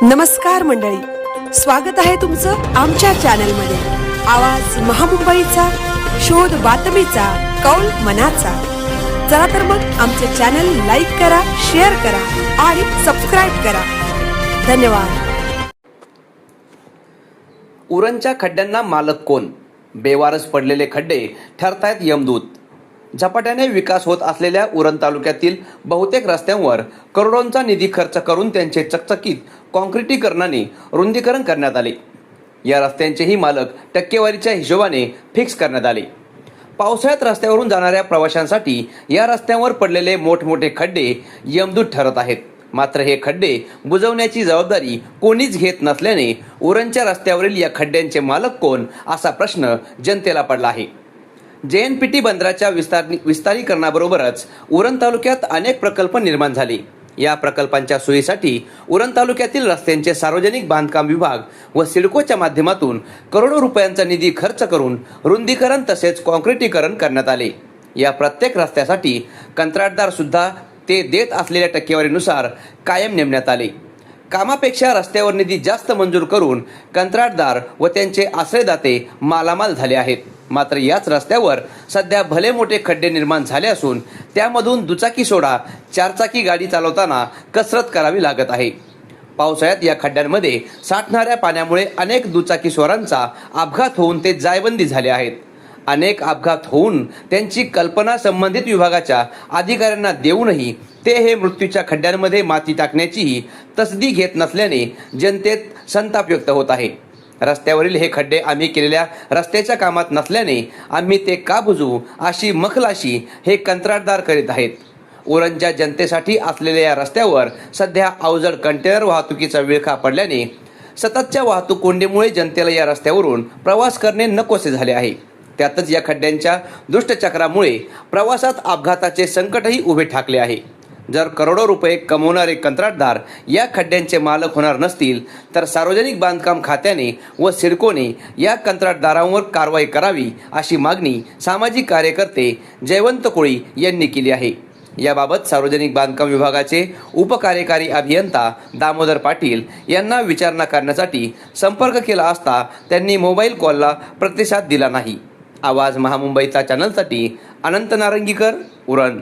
नमस्कार मंडळी, स्वागत आहे तुमचं आमच्या चॅनलमध्ये। आवाज महामुंबईचा, शोध बातमीचा, कौल मनाचा। चला तर मग आमचे चॅनल लाईक करा, शेअर करा आणि सबस्क्राइब करा। धन्यवाद। उरणच्या खड्ड्यांना मालक कोण? बेवारस पडलेले खड्डे ठरतायत यमदूत। झपाट्याने विकास होत असलेल्या उरण तालुक्यातील बहुतेक रस्त्यांवर करोडोंचा निधी खर्च करून त्यांचे चकचकीत काँक्रिटीकरणाने रुंदीकरण करण्यात आले। या रस्त्यांचेही मालक टक्केवारीच्या हिशोबाने फिक्स करण्यात आले। पावसाळ्यात रस्त्यावरून जाणाऱ्या प्रवाशांसाठी या रस्त्यांवर पडलेले मोठमोठे खड्डे यमदूत ठरत आहेत। मात्र हे खड्डे बुजवण्याची जबाबदारी कोणीच घेत नसल्याने उरणच्या रस्त्यावरील या खड्ड्यांचे मालक कोण असा प्रश्न जनतेला पडला आहे। JNPT बंदराच्या विस्तारीकरणाबरोबरच उरण तालुक्यात अनेक प्रकल्प निर्माण झाले। या प्रकल्पांच्या सोयीसाठी उरण तालुक्यातील रस्त्यांचे सार्वजनिक बांधकाम विभाग व सिडकोच्या माध्यमातून करोडो रुपयांचा निधी खर्च करून रुंदीकरण तसेच काँक्रिटीकरण करण्यात आले। या प्रत्येक रस्त्यासाठी कंत्राटदार सुद्धा ते देत असलेल्या टक्केवारीनुसार कायम नेमण्यात आले। कामापेक्षा रस्त्यावर निधी जास्त मंजूर करून कंत्राटदार व त्यांचे आश्रयदाते मालामाल झाले आहेत। मात्र याच रस्त्यावर सध्या भले मोठे खड्डे निर्माण झाले असून त्यामधून दुचाकी सोडा चारचाकी गाडी चालवताना कसरत करावी लागत आहे। पावसाळ्यात या खड्ड्यांमध्ये साठणाऱ्या पाण्यामुळे अनेक दुचाकी स्वारांचा अपघात होऊन ते जायबंदी झाले आहेत। अनेक अपघात होऊन त्यांची कल्पना संबंधित विभागाच्या अधिकाऱ्यांना देऊनही ते हे मृत्यूच्या खड्ड्यांमध्ये माती टाकण्याचीही तसदी घेत नसल्याने जनतेत संताप व्यक्त होत आहे। रस्त्यावरील हे खड्डे आम्ही केलेल्या रस्त्याच्या कामात नसल्याने आम्ही ते का बुजवू अशी मखलाशी हे कंत्राटदार करीत आहेत। उरणच्या जनतेसाठी असलेल्या या रस्त्यावर सध्या अवजड कंटेनर वाहतुकीचा विळखा पडल्याने सततच्या वाहतूक कोंडीमुळे जनतेला या रस्त्यावरून प्रवास करणे नकोसे झाले आहे। त्यातच या खड्ड्यांच्या दुष्टचक्रामुळे प्रवासात अपघाताचे संकटही उभे ठाकले आहे। जर करोडो रुपये कमवणारे कंत्राटदार या खड्ड्यांचे मालक होणार नसतील तर सार्वजनिक बांधकाम खात्याने व सिडकोने या कंत्राटदारांवर कारवाई करावी अशी मागणी सामाजिक कार्यकर्ते जयवंत कोळी यांनी केली आहे। याबाबत सार्वजनिक बांधकाम विभागाचे उपकार्यकारी अभियंता दामोदर पाटील यांना विचारणा करण्यासाठी संपर्क केला असता त्यांनी मोबाईल कॉलला प्रतिसाद दिला नाही। आवाज महामुंबईचा चॅनलसाठी अनंत नारंगीकर, उरण।